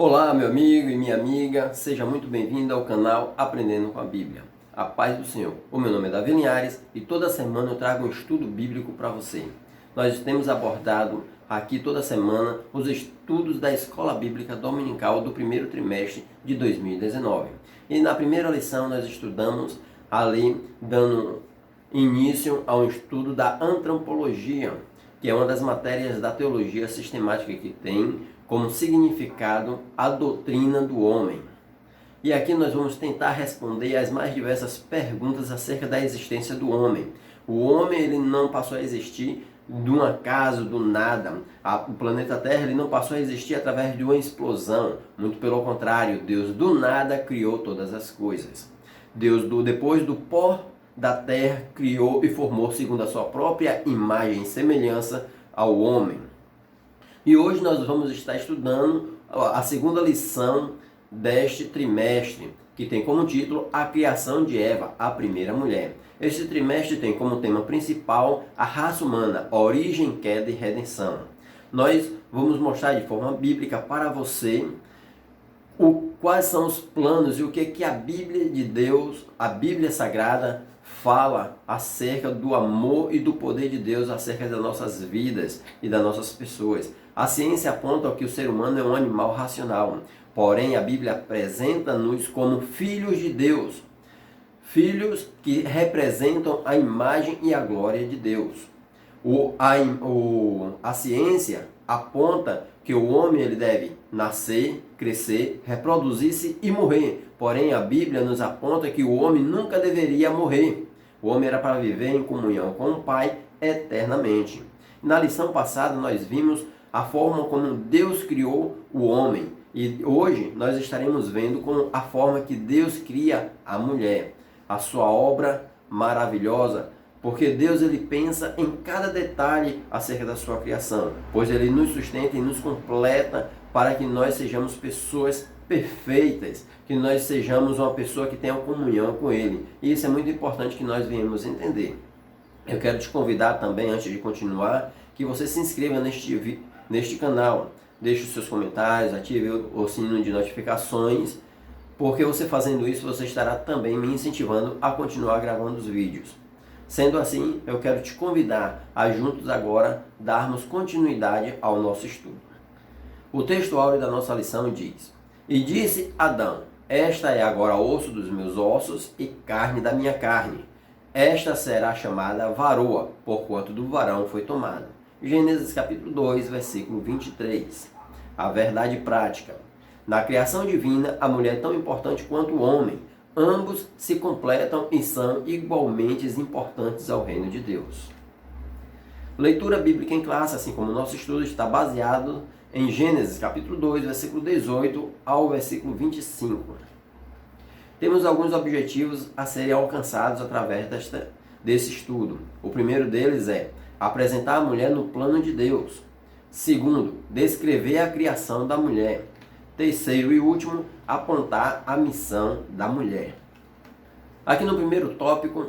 Olá, meu amigo e minha amiga, seja muito bem-vindo ao canal Aprendendo com a Bíblia. A paz do Senhor. O meu nome é Davi Linhares e toda semana eu trago um estudo bíblico para você. Nós temos abordado aqui toda semana os estudos da Escola Bíblica Dominical do primeiro trimestre de 2019. E na primeira lição nós estudamos ali, dando início ao estudo da antropologia, que é uma das matérias da teologia sistemática que tem como significado a doutrina do homem. E aqui nós vamos tentar responder as mais diversas perguntas acerca da existência do homem. O homem ele não passou a existir de um acaso, do nada. O planeta Terra ele não passou a existir através de uma explosão. Muito pelo contrário, Deus do nada criou todas as coisas. Deus depois do pó da terra criou e formou segundo a sua própria imagem e semelhança ao homem. E hoje nós vamos estar estudando a segunda lição deste trimestre, que tem como título A Criação de Eva, a Primeira Mulher. Este trimestre tem como tema principal a raça humana, origem, queda e redenção. Nós vamos mostrar de forma bíblica para você quais são os planos e o que a Bíblia de Deus, a Bíblia Sagrada, fala acerca do amor e do poder de Deus acerca das nossas vidas e das nossas pessoas. A ciência aponta que o ser humano é um animal racional, porém a Bíblia apresenta-nos como filhos de Deus, filhos que representam a imagem e a glória de Deus. A ciência aponta que o homem ele deve nascer, crescer, reproduzir-se e morrer. Porém, a Bíblia nos aponta que o homem nunca deveria morrer. O homem era para viver em comunhão com o Pai eternamente. Na lição passada, nós vimos a forma como Deus criou o homem. E hoje nós estaremos vendo como a forma que Deus cria a mulher. A sua obra maravilhosa. Porque Deus ele pensa em cada detalhe acerca da sua criação, pois ele nos sustenta e nos completa para que nós sejamos pessoas perfeitas, que nós sejamos uma pessoa que tenha comunhão com ele. E isso é muito importante que nós venhamos entender. Eu quero te convidar também, antes de continuar, que você se inscreva neste canal, deixe os seus comentários, ative o sininho de notificações, porque você fazendo isso, você estará também me incentivando a continuar gravando os vídeos. Sendo assim, eu quero te convidar a juntos agora darmos continuidade ao nosso estudo. O texto áureo da nossa lição diz: E disse Adão, esta é agora osso dos meus ossos e carne da minha carne. Esta será chamada varoa, porquanto do varão foi tomada. Gênesis capítulo 2, versículo 23. A verdade prática. Na criação divina, a mulher é tão importante quanto o homem. Ambos se completam e são igualmente importantes ao reino de Deus. Leitura bíblica em classe, assim como o nosso estudo, está baseado em Gênesis capítulo 2, versículo 18 ao versículo 25. Temos alguns objetivos a serem alcançados através desse estudo. O primeiro deles é apresentar a mulher no plano de Deus. Segundo, descrever a criação da mulher. Terceiro e último, apontar a missão da mulher. Aqui no primeiro tópico,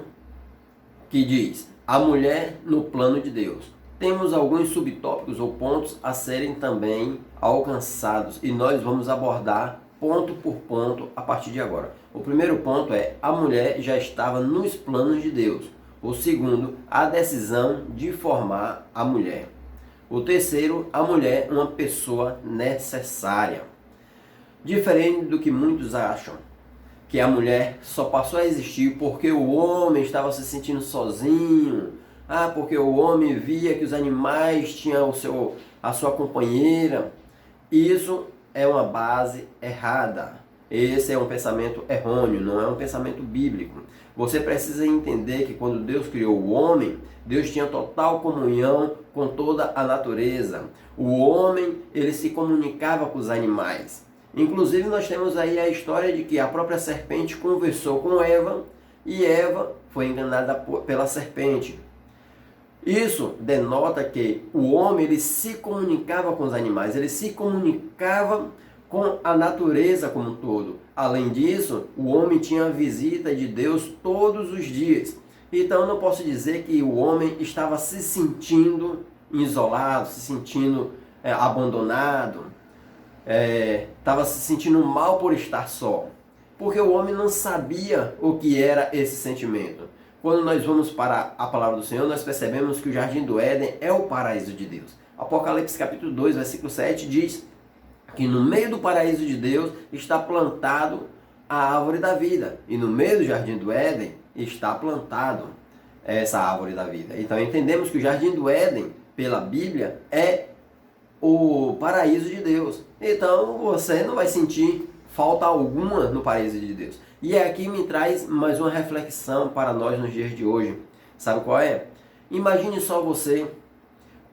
que diz a mulher no plano de Deus, temos alguns subtópicos ou pontos a serem também alcançados e nós vamos abordar ponto por ponto a partir de agora. O primeiro ponto é a mulher já estava nos planos de Deus. O segundo, a decisão de formar a mulher. O terceiro, a mulher uma pessoa necessária. Diferente do que muitos acham, que a mulher só passou a existir porque o homem estava se sentindo sozinho, porque o homem via que os animais tinham a sua companheira. Isso é uma base errada. Esse é um pensamento errôneo, não é um pensamento bíblico. Você precisa entender que quando Deus criou o homem, Deus tinha total comunhão com toda a natureza. O homem, ele se comunicava com os animais. Inclusive nós temos aí a história de que a própria serpente conversou com Eva e Eva foi enganada pela serpente. Isso denota que o homem ele se comunicava com os animais, ele se comunicava com a natureza como um todo. Além disso, o homem tinha a visita de Deus todos os dias. Então eu não posso dizer que o homem estava se sentindo isolado, se sentindo abandonado. estava se sentindo mal por estar só, porque o homem não sabia o que era esse sentimento. Quando nós vamos para a palavra do Senhor, nós percebemos que o jardim do Éden é o paraíso de Deus. Apocalipse capítulo 2, versículo 7 diz que no meio do paraíso de Deus está plantado a árvore da vida, e no meio do jardim do Éden está plantado essa árvore da vida. Então entendemos que o jardim do Éden, pela Bíblia, é o paraíso de Deus. Então você não vai sentir falta alguma no paraíso de Deus. E aqui me traz mais uma reflexão para nós nos dias de hoje. Sabe qual é? Imagine só você,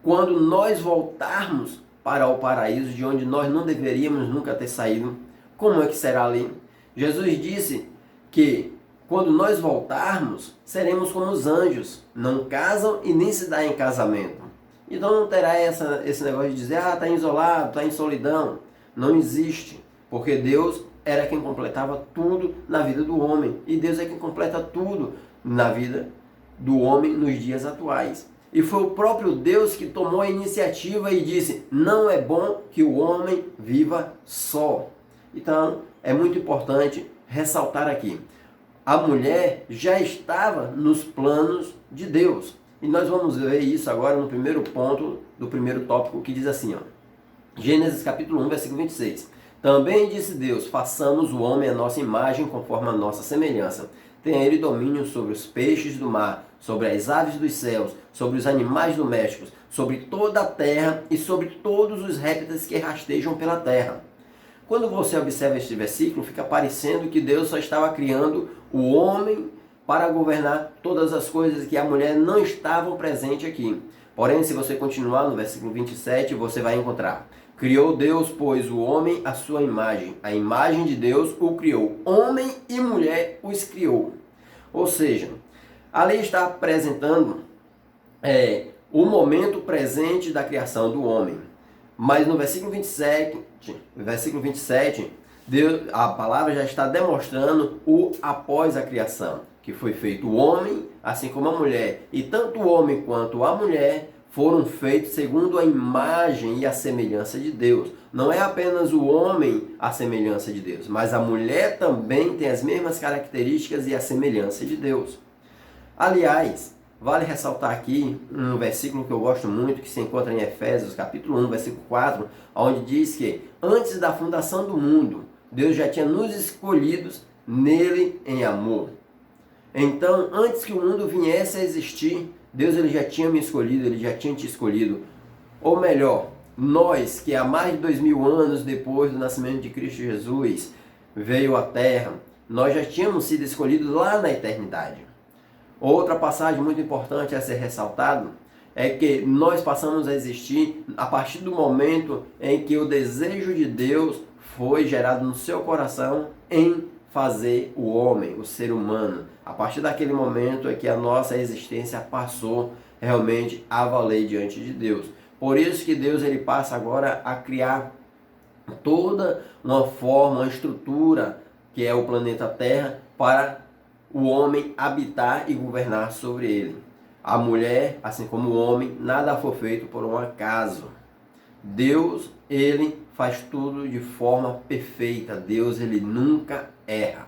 quando nós voltarmos para o paraíso, de onde nós não deveríamos nunca ter saído, como é que será ali? Jesus disse que quando nós voltarmos, seremos como os anjos, não casam e nem se dá em casamento. Então não terá esse negócio de dizer, está isolado, está em solidão. Não existe, porque Deus era quem completava tudo na vida do homem, e Deus é quem completa tudo na vida do homem nos dias atuais. E foi o próprio Deus que tomou a iniciativa e disse, não é bom que o homem viva só. Então é muito importante ressaltar aqui, a mulher já estava nos planos de Deus. E nós vamos ver isso agora no primeiro ponto do primeiro tópico, que diz assim, ó, Gênesis capítulo 1, versículo 26. Também disse Deus, façamos o homem à nossa imagem, conforme a nossa semelhança. Tenha ele domínio sobre os peixes do mar, sobre as aves dos céus, sobre os animais domésticos, sobre toda a terra e sobre todos os répteis que rastejam pela terra. Quando você observa este versículo, fica parecendo que Deus só estava criando o homem para governar todas as coisas, que a mulher não estavam presentes aqui. Porém, se você continuar no versículo 27, você vai encontrar: criou Deus, pois, o homem à sua imagem. A imagem de Deus o criou. Homem e mulher os criou. Ou seja, ali está apresentando o momento presente da criação do homem. Mas no versículo 27, Deus, a palavra já está demonstrando o após a criação, que foi feito o homem, assim como a mulher. E tanto o homem quanto a mulher foram feitos segundo a imagem e a semelhança de Deus. Não é apenas o homem a semelhança de Deus, mas a mulher também tem as mesmas características e a semelhança de Deus. Aliás, vale ressaltar aqui um versículo que eu gosto muito, que se encontra em Efésios, capítulo 1, versículo 4, onde diz que antes da fundação do mundo, Deus já tinha nos escolhidos nele em amor. Então, antes que o mundo viesse a existir, Deus ele já tinha me escolhido, ele já tinha te escolhido. Ou melhor, nós que há mais de 2000 anos depois do nascimento de Cristo Jesus veio à Terra, nós já tínhamos sido escolhidos lá na eternidade. Outra passagem muito importante a ser ressaltado é que nós passamos a existir a partir do momento em que o desejo de Deus foi gerado no seu coração em fazer o homem, o ser humano. A partir daquele momento é que a nossa existência passou realmente a valer diante de Deus. Por isso que Deus ele passa agora a criar toda uma forma, uma estrutura, que é o planeta Terra, para o homem habitar e governar sobre ele. A mulher, assim como o homem, nada foi feito por um acaso. Deus, ele faz tudo de forma perfeita. Deus, ele nunca erra.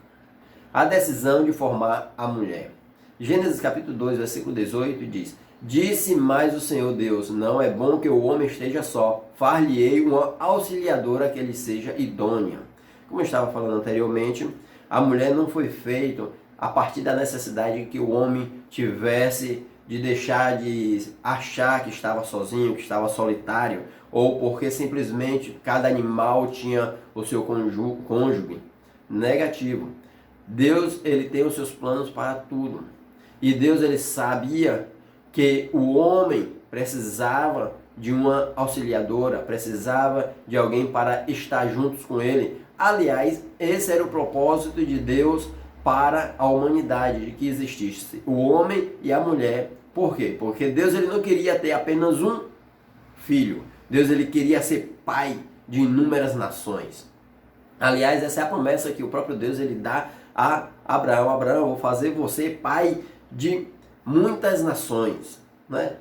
A decisão de formar a mulher. Gênesis capítulo 2, versículo 18 diz: disse mais o Senhor Deus, não é bom que o homem esteja só, far-lhe-ei uma auxiliadora que lhe seja idônea. Como eu estava falando anteriormente, a mulher não foi feita a partir da necessidade que o homem tivesse de deixar de achar que estava sozinho, que estava solitário, ou porque simplesmente cada animal tinha o seu cônjuge. Negativo. Deus ele tem os seus planos para tudo. E Deus ele sabia que o homem precisava de uma auxiliadora, precisava de alguém para estar juntos com ele. Aliás, esse era o propósito de Deus para a humanidade, de que existisse o homem e a mulher. Por quê? Porque Deus ele não queria ter apenas um filho. Deus ele queria ser pai de inúmeras nações. Aliás, essa é a promessa que o próprio Deus ele dá a Abraão. Abraão, vou fazer você pai de muitas nações, né?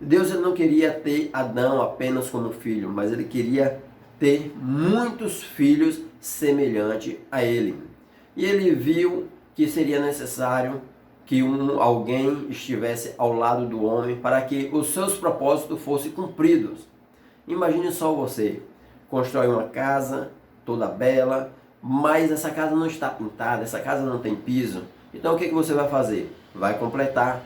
Deus ele não queria ter Adão apenas como filho, mas ele queria ter muitos filhos semelhante a ele. E ele viu que seria necessário que alguém estivesse ao lado do homem para que os seus propósitos fossem cumpridos. Imagine só você, constrói uma casa toda bela, mas essa casa não está pintada, essa casa não tem piso. Então o que você vai fazer? Vai completar.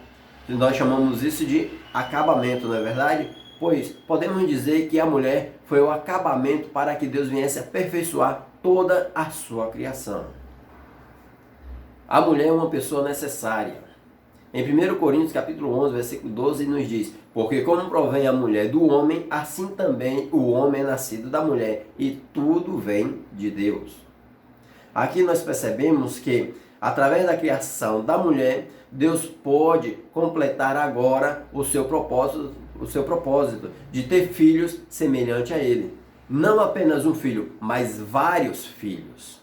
Nós chamamos isso de acabamento, não é verdade? Pois podemos dizer que a mulher foi o acabamento para que Deus viesse aperfeiçoar toda a sua criação. A mulher é uma pessoa necessária. Em 1 Coríntios capítulo 11, versículo 12, nos diz: porque como provém a mulher do homem, assim também o homem é nascido da mulher, e tudo vem de Deus. Aqui nós percebemos que, através da criação da mulher, Deus pode completar agora o seu propósito de ter filhos semelhante a ele. Não apenas um filho, mas vários filhos.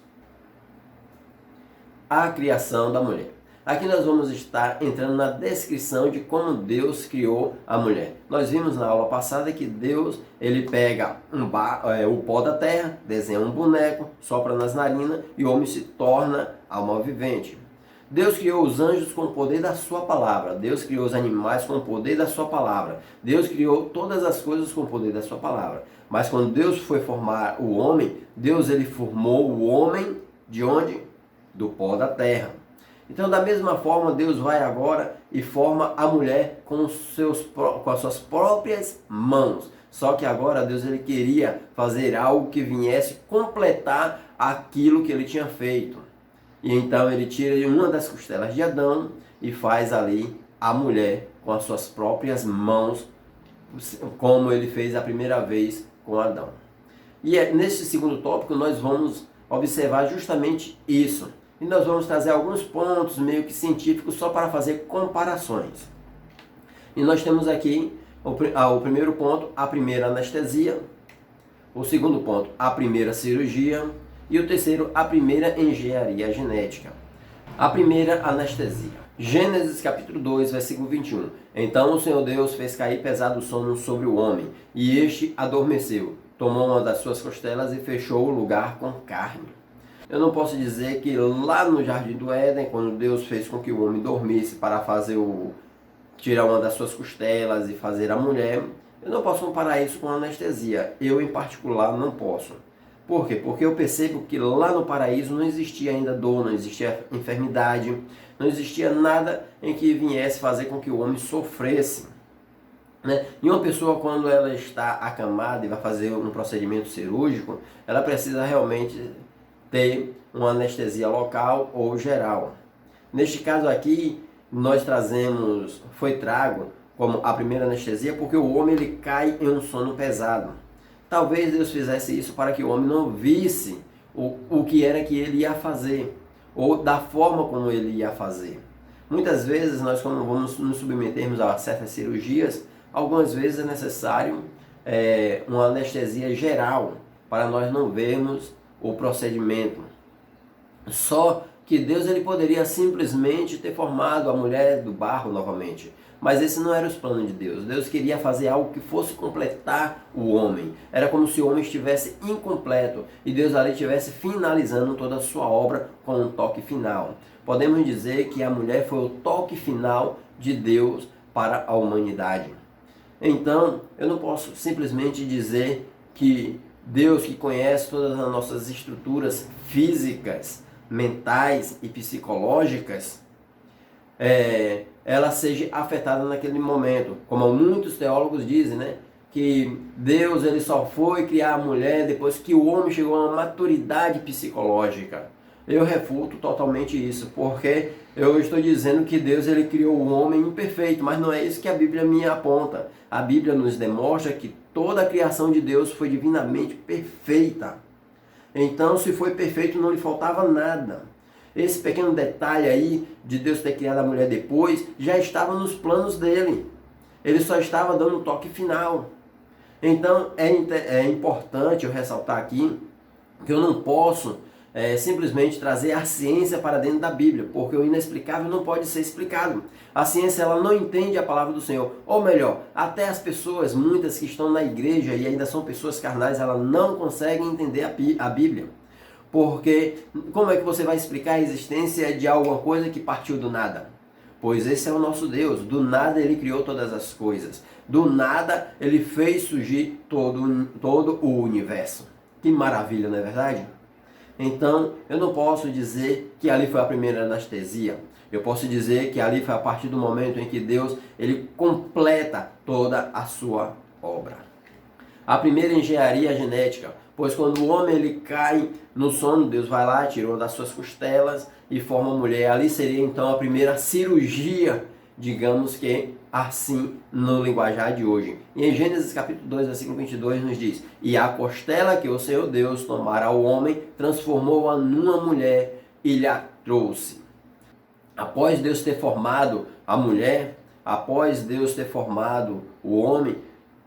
A criação da mulher. Aqui nós vamos estar entrando na descrição de como Deus criou a mulher. Nós vimos na aula passada que Deus, ele pega o pó da terra, desenha um boneco, sopra nas narinas e o homem se torna alma vivente. Deus criou os anjos com o poder da sua palavra. Deus criou os animais com o poder da sua palavra. Deus criou todas as coisas com o poder da sua palavra. Mas quando Deus foi formar o homem, Deus ele formou o homem de onde? Do pó da terra. Então, da mesma forma, Deus vai agora e forma a mulher com as suas próprias mãos. Só que agora Deus ele queria fazer algo que viesse completar aquilo que ele tinha feito. E então ele tira uma das costelas de Adão e faz ali a mulher com as suas próprias mãos, como ele fez a primeira vez com Adão. E nesse segundo tópico nós vamos observar justamente isso. E nós vamos trazer alguns pontos meio que científicos só para fazer comparações. E nós temos aqui o primeiro ponto, a primeira anestesia. O segundo ponto, a primeira cirurgia. E o terceiro, a primeira engenharia genética. A primeira anestesia. Gênesis capítulo 2, versículo 21. Então o Senhor Deus fez cair pesado sono sobre o homem, e este adormeceu. Tomou uma das suas costelas e fechou o lugar com carne. Eu não posso dizer que lá no Jardim do Éden, quando Deus fez com que o homem dormisse para tirar uma das suas costelas e fazer a mulher, eu não posso comparar isso com anestesia. Eu, em particular, não posso. Por quê? Porque eu percebo que lá no paraíso não existia ainda dor, não existia enfermidade, não existia nada em que viesse fazer com que o homem sofresse. Né? E uma pessoa, quando ela está acamada e vai fazer um procedimento cirúrgico, ela precisa realmente ter uma anestesia local ou geral. Neste caso aqui, nós trago como a primeira anestesia porque o homem ele cai em um sono pesado. Talvez Deus fizesse isso para que o homem não visse o que era que ele ia fazer, ou da forma como ele ia fazer. Muitas vezes nós, quando vamos nos submetermos a certas cirurgias, algumas vezes é necessário uma anestesia geral para nós não vermos o procedimento. Só que Deus ele poderia simplesmente ter formado a mulher do barro novamente. Mas esse não era os planos de Deus. Deus queria fazer algo que fosse completar o homem. Era como se o homem estivesse incompleto e Deus ali estivesse finalizando toda a sua obra com um toque final. Podemos dizer que a mulher foi o toque final de Deus para a humanidade. Então, eu não posso simplesmente dizer que Deus, que conhece todas as nossas estruturas físicas, mentais e psicológicas, ela seja afetada naquele momento. Como muitos teólogos dizem, né? Que Deus ele só foi criar a mulher depois que o homem chegou a uma maturidade psicológica. Eu refuto totalmente isso, porque eu estou dizendo que Deus ele criou o homem imperfeito, mas não é isso que a Bíblia me aponta. A Bíblia nos demonstra que toda a criação de Deus foi divinamente perfeita. Então, se foi perfeito, não lhe faltava nada. Esse pequeno detalhe aí de Deus ter criado a mulher depois, já estava nos planos dele. Ele só estava dando um toque final. Então, é importante eu ressaltar aqui que eu não posso simplesmente trazer a ciência para dentro da Bíblia, porque o inexplicável não pode ser explicado. A ciência ela não entende a palavra do Senhor, ou melhor, até as pessoas, muitas que estão na igreja e ainda são pessoas carnais, elas não conseguem entender a Bíblia. Porque como é que você vai explicar a existência de alguma coisa que partiu do nada? Pois esse é o nosso Deus, do nada ele criou todas as coisas, do nada ele fez surgir todo o universo. Que maravilha, não é verdade? Então, eu não posso dizer que ali foi a primeira anestesia. Eu posso dizer que ali foi a partir do momento em que Deus ele completa toda a sua obra. A primeira engenharia genética, pois quando o homem ele cai no sono, Deus vai lá, tirou das suas costelas e forma a mulher. Ali seria então a primeira cirurgia, digamos que assim no linguajar de hoje. E em Gênesis capítulo 2, versículo 22 nos diz: e a costela que o Senhor Deus tomara ao homem, transformou-a numa mulher e lhe a trouxe. Após Deus ter formado a mulher, após Deus ter formado o homem,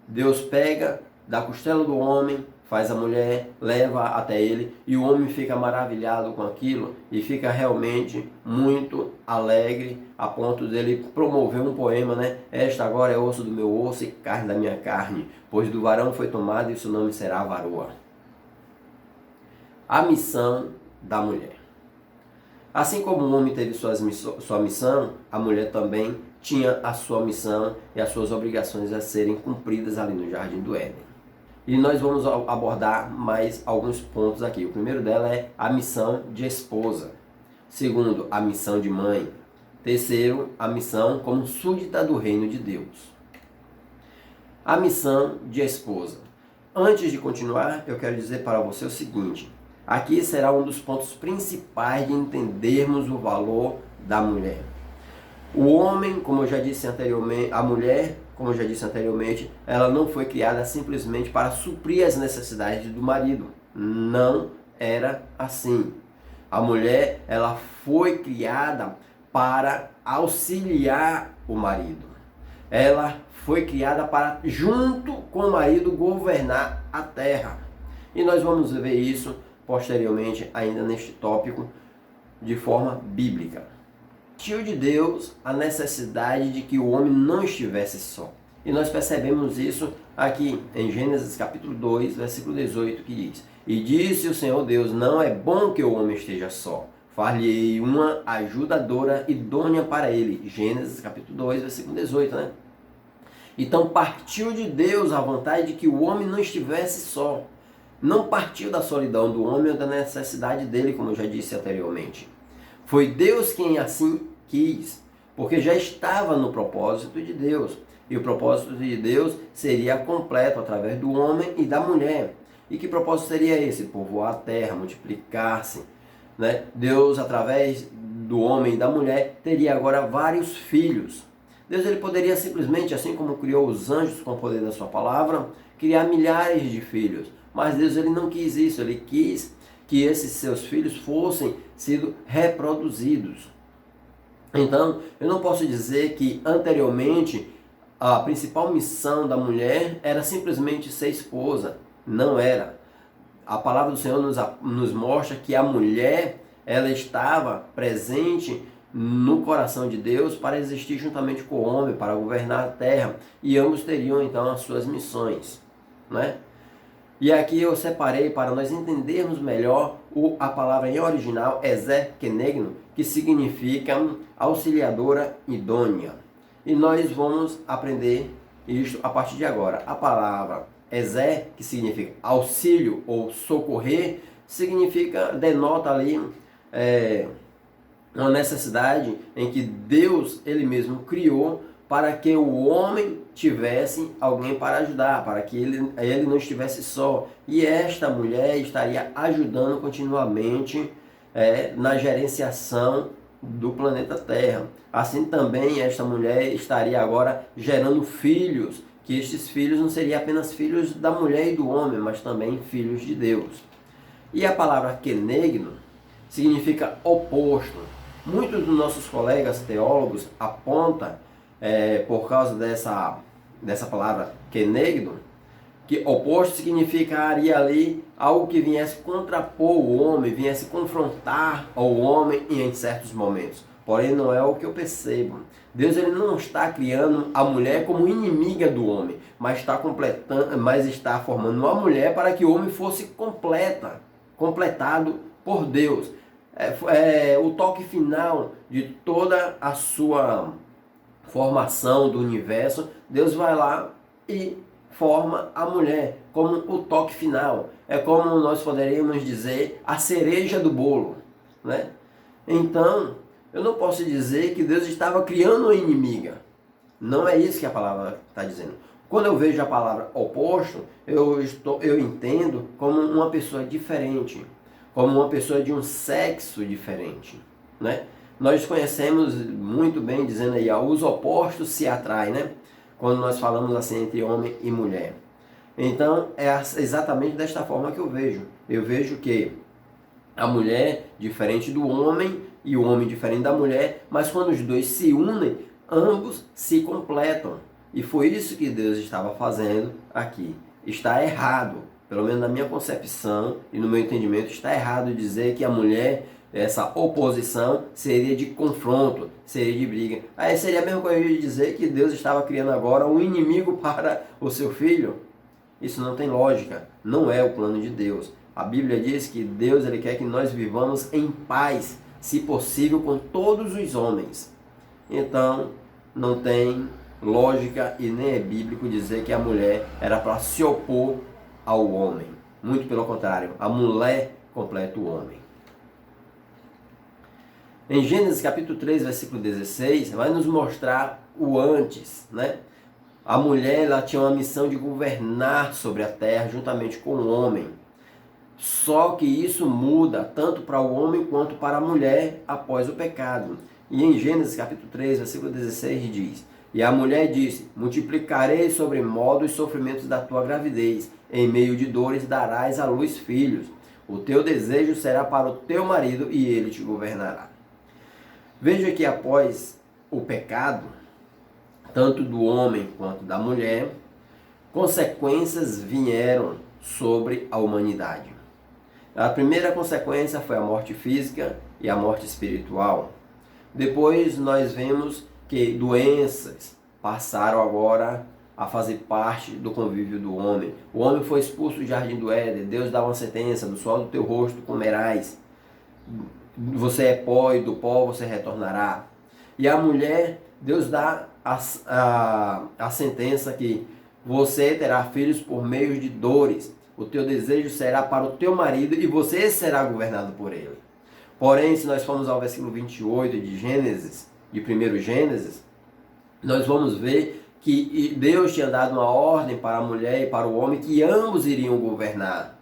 Deus pega da costela do homem, faz a mulher, leva até ele, e o homem fica maravilhado com aquilo e fica realmente muito alegre, a ponto dele promover um poema, né? Esta agora é osso do meu osso e carne da minha carne, pois do varão foi tomado e seu nome será varoa. A missão da mulher. Assim como o homem teve sua missão, a mulher também tinha a sua missão e as suas obrigações a serem cumpridas ali no Jardim do Éden. E nós vamos abordar mais alguns pontos aqui. O primeiro dela é a missão de esposa. Segundo, a missão de mãe. Terceiro, a missão como súdita do reino de Deus. A missão de esposa. Antes de continuar, eu quero dizer para você o seguinte. Aqui será um dos pontos principais de entendermos o valor da mulher. O homem, como eu já disse anteriormente, a mulher, como eu já disse anteriormente, ela não foi criada simplesmente para suprir as necessidades do marido. Não era assim. A mulher, ela foi criada para auxiliar o marido. Ela foi criada para, junto com o marido, governar a terra. E nós vamos ver isso posteriormente, ainda neste tópico, de forma bíblica. Partiu de Deus a necessidade de que o homem não estivesse só. E nós percebemos isso aqui em Gênesis capítulo 2, versículo 18, que diz: e disse o Senhor Deus, não é bom que o homem esteja só. Far-lhe-ei uma ajudadora idônea para ele. Gênesis capítulo 2, versículo 18, né? Então partiu de Deus a vontade de que o homem não estivesse só. Não partiu da solidão do homem ou da necessidade dele, como eu já disse anteriormente. Foi Deus quem assim quis, porque já estava no propósito de Deus. E o propósito de Deus seria completo através do homem e da mulher. E que propósito seria esse? Povoar a terra, multiplicar-se. Né? Deus, através do homem e da mulher, teria agora vários filhos. Deus ele poderia simplesmente, assim como criou os anjos com o poder da sua palavra, criar milhares de filhos. Mas Deus ele não quis isso, ele quis que esses seus filhos fossem sido reproduzidos. Então, eu não posso dizer que anteriormente a principal missão da mulher era simplesmente ser esposa. Não era. A palavra do Senhor nos mostra que a mulher ela estava presente no coração de Deus para existir juntamente com o homem, para governar a terra. E ambos teriam então as suas missões, né? E aqui eu separei para nós entendermos melhor a palavra em original, Ezer Kenegno, que significa auxiliadora idônea. E nós vamos aprender isto a partir de agora. A palavra Ezer, que significa auxílio ou socorrer, denota ali uma necessidade em que Deus, Ele mesmo criou para que o homem tivesse alguém para ajudar, para que ele não estivesse só. E esta mulher estaria ajudando continuamente na gerenciação do planeta Terra. Assim também esta mulher estaria agora gerando filhos, que estes filhos não seriam apenas filhos da mulher e do homem, mas também filhos de Deus. E a palavra kenegno significa oposto. Muitos dos nossos colegas teólogos apontam, por causa dessa palavra kenegno, que oposto significaria ali algo que viesse contrapor o homem, viesse confrontar o homem em certos momentos. Porém, não é o que eu percebo. Deus ele não está criando a mulher como inimiga do homem, mas está formando uma mulher para que o homem fosse completado por Deus. O toque final de toda a sua formação do universo, Deus vai lá e forma a mulher como o toque final. É como nós poderíamos dizer a cereja do bolo, né? Então, eu não posso dizer que Deus estava criando uma inimiga. Não é isso que a palavra está dizendo. Quando eu vejo a palavra oposto, eu entendo como uma pessoa diferente, como uma pessoa de um sexo diferente, né? Nós conhecemos muito bem, dizendo aí, os opostos se atraem, né? Quando nós falamos assim entre homem e mulher. Então, é exatamente desta forma que eu vejo. Eu vejo que a mulher diferente do homem e o homem diferente da mulher, mas quando os dois se unem, ambos se completam. E foi isso que Deus estava fazendo aqui. Está errado, pelo menos na minha concepção e no meu entendimento, está errado dizer que a mulher, essa oposição, seria de confronto, seria de briga. Aí seria a mesma coisa de dizer que Deus estava criando agora um inimigo para o seu filho. Isso não tem lógica, não é o plano de Deus. A Bíblia diz que Deus ele quer que nós vivamos em paz, se possível, com todos os homens. Então, não tem lógica e nem é bíblico dizer que a mulher era para se opor ao homem. Muito pelo contrário, a mulher completa o homem. Em Gênesis capítulo 3, versículo 16, vai nos mostrar o antes, né? A mulher ela tinha uma missão de governar sobre a terra juntamente com o homem. Só que isso muda tanto para o homem quanto para a mulher após o pecado. E em Gênesis capítulo 3, versículo 16 diz: E a mulher disse: Multiplicarei sobremodo os sofrimentos da tua gravidez, em meio de dores darás à luz filhos. O teu desejo será para o teu marido e ele te governará. Veja que após o pecado, tanto do homem quanto da mulher, consequências vieram sobre a humanidade. A primeira consequência foi a morte física e a morte espiritual. Depois nós vemos que doenças passaram agora a fazer parte do convívio do homem. O homem foi expulso do jardim do Éden. Deus dá uma sentença: do suor do teu rosto comerás. Você é pó e do pó você retornará. E a mulher, Deus dá a sentença que você terá filhos por meio de dores. O teu desejo será para o teu marido e você será governado por ele. Porém, se nós formos ao versículo 28 de Gênesis, de 1 Gênesis, nós vamos ver que Deus tinha dado uma ordem para a mulher e para o homem que ambos iriam governar.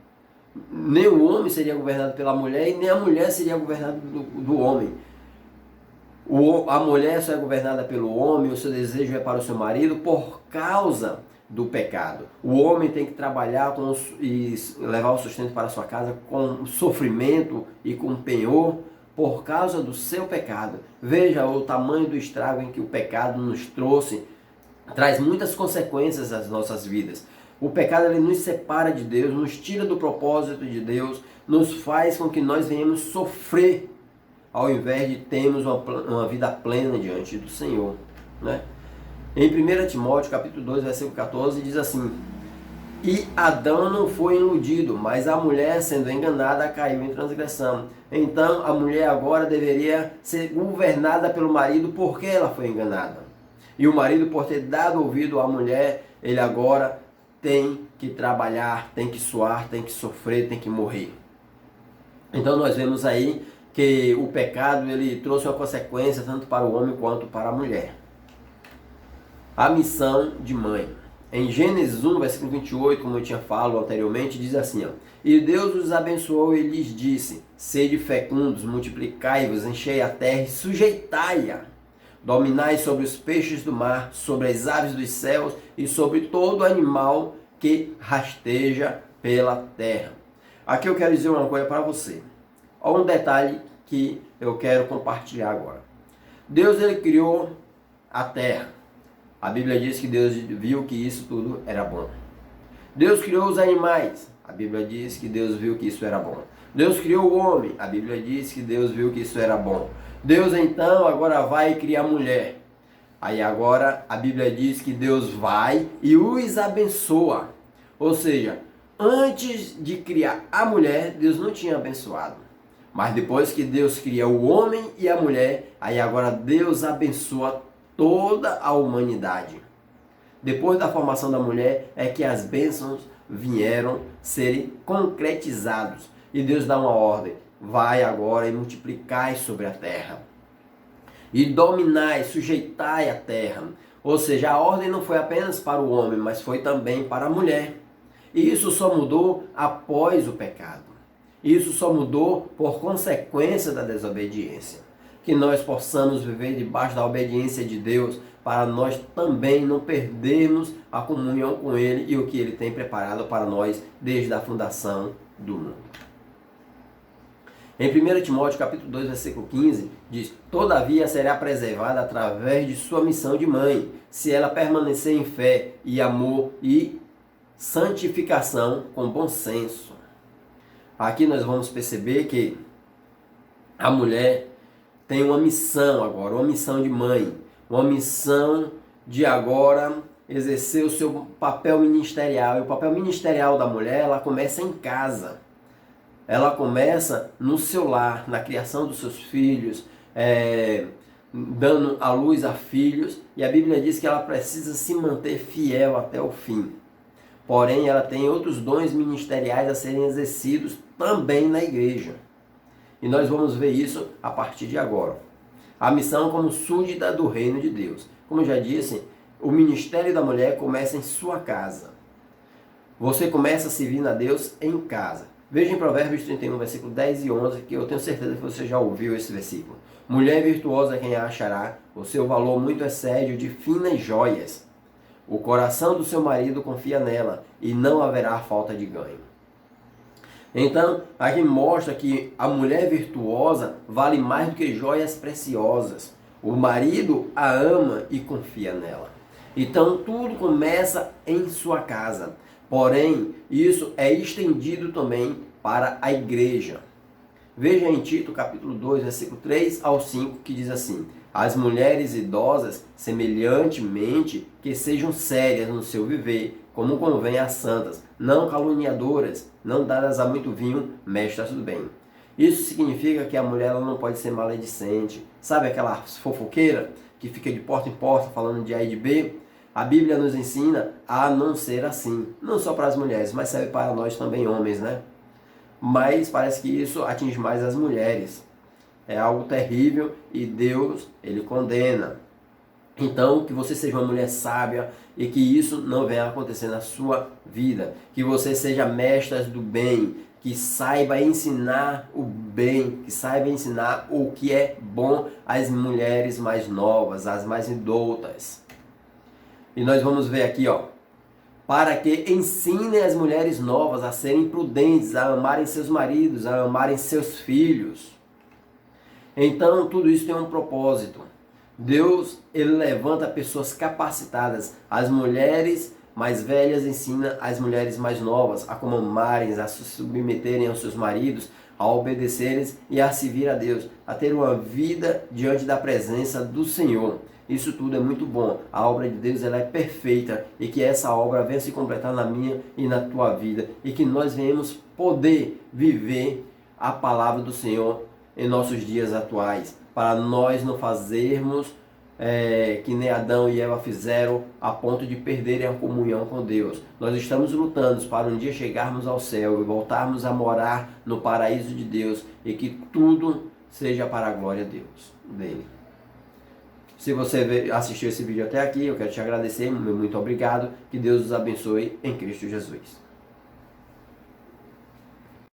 Nem o homem seria governado pela mulher e nem a mulher seria governada do homem. A mulher só é governada pelo homem, o seu desejo é para o seu marido por causa do pecado. O homem tem que trabalhar e levar o sustento para a sua casa com sofrimento e com penhor por causa do seu pecado. Veja o tamanho do estrago em que o pecado nos trouxe, traz muitas consequências às nossas vidas. O pecado ele nos separa de Deus, nos tira do propósito de Deus, nos faz com que nós venhamos sofrer, ao invés de termos uma vida plena diante do Senhor, né? Em 1 Timóteo capítulo 2, versículo 14, diz assim: E Adão não foi iludido, mas a mulher, sendo enganada, caiu em transgressão. Então, a mulher agora deveria ser governada pelo marido porque ela foi enganada. E o marido, por ter dado ouvido à mulher, ele agora tem que trabalhar, tem que suar, tem que sofrer, tem que morrer. Então, nós vemos aí que o pecado ele trouxe uma consequência tanto para o homem quanto para a mulher. A missão de mãe. Em Gênesis 1, versículo 28, como eu tinha falado anteriormente, diz assim: ó, E Deus os abençoou e lhes disse: Sede fecundos, multiplicai-vos, enchei a terra e sujeitai-a. Dominai sobre os peixes do mar, sobre as aves dos céus e sobre todo animal que rasteja pela terra. Aqui eu quero dizer uma coisa para você. Olha um detalhe que eu quero compartilhar agora. Deus ele criou a terra. A Bíblia diz que Deus viu que isso tudo era bom. Deus criou os animais. A Bíblia diz que Deus viu que isso era bom. Deus criou o homem. A Bíblia diz que Deus viu que isso era bom. Deus então agora vai criar a mulher. Aí agora a Bíblia diz que Deus vai e os abençoa. Ou seja, antes de criar a mulher, Deus não tinha abençoado. Mas depois que Deus cria o homem e a mulher, aí agora Deus abençoa toda a humanidade. Depois da formação da mulher é que as bênçãos vieram serem concretizados. E Deus dá uma ordem: vai agora e multiplicai sobre a terra. E dominai, sujeitai a terra. Ou seja, a ordem não foi apenas para o homem, mas foi também para a mulher. E isso só mudou após o pecado. Isso só mudou por consequência da desobediência. Que nós possamos viver debaixo da obediência de Deus, para nós também não perdermos a comunhão com Ele e o que Ele tem preparado para nós desde a fundação do mundo. Em 1 Timóteo capítulo 2, versículo 15, diz: todavia será preservada através de sua missão de mãe, se ela permanecer em fé e amor e santificação com bom senso. Aqui nós vamos perceber que a mulher tem uma missão agora, uma missão de mãe, uma missão de agora exercer o seu papel ministerial. E o papel ministerial da mulher, ela começa em casa. Ela começa no seu lar, na criação dos seus filhos, dando à luz a filhos. E a Bíblia diz que ela precisa se manter fiel até o fim. Porém, ela tem outros dons ministeriais a serem exercidos também na igreja. E nós vamos ver isso a partir de agora. A missão como súdita do reino de Deus. Como eu já disse, o ministério da mulher começa em sua casa. Você começa a servir a Deus em casa. Veja em Provérbios 31, versículo 10 e 11, que eu tenho certeza que você já ouviu esse versículo. Mulher virtuosa quem a achará, o seu valor muito excede o de finas joias. O coração do seu marido confia nela, e não haverá falta de ganho. Então, aqui mostra que a mulher virtuosa vale mais do que joias preciosas. O marido a ama e confia nela. Então, tudo começa em sua casa. Porém, isso é estendido também para a igreja. Veja em Tito, capítulo 2, versículo 3 ao 5, que diz assim: as mulheres idosas, semelhantemente, que sejam sérias no seu viver, como convém às santas, não caluniadoras, não dadas a muito vinho, mestras do bem. Isso significa que a mulher ela não pode ser maledicente. Sabe aquela fofoqueira que fica de porta em porta falando de A e de B? A Bíblia nos ensina a não ser assim. Não só para as mulheres, mas serve para nós também, homens, né? Mas parece que isso atinge mais as mulheres. É algo terrível e Deus, Ele condena. Então, que você seja uma mulher sábia e que isso não venha a acontecer na sua vida. Que você seja mestra do bem, que saiba ensinar o bem, que saiba ensinar o que é bom às mulheres mais novas, às mais indoutas. E nós vamos ver aqui, para que ensinem as mulheres novas a serem prudentes, a amarem seus maridos, a amarem seus filhos. Então, tudo isso tem um propósito. Deus, Ele levanta pessoas capacitadas. As mulheres mais velhas ensinam as mulheres mais novas a como amarem, a se submeterem aos seus maridos, a obedecerem e a servir a Deus, a ter uma vida diante da presença do Senhor. Isso tudo é muito bom. A obra de Deus ela é perfeita e que essa obra venha se completar na minha e na tua vida e que nós venhamos poder viver a palavra do Senhor em nossos dias atuais, para nós não fazermos que nem Adão e Eva fizeram a ponto de perderem a comunhão com Deus. Nós estamos lutando para um dia chegarmos ao céu e voltarmos a morar no paraíso de Deus e que tudo seja para a glória de Deus, dele. Se você assistiu esse vídeo até aqui, eu quero te agradecer, muito obrigado, que Deus os abençoe em Cristo Jesus.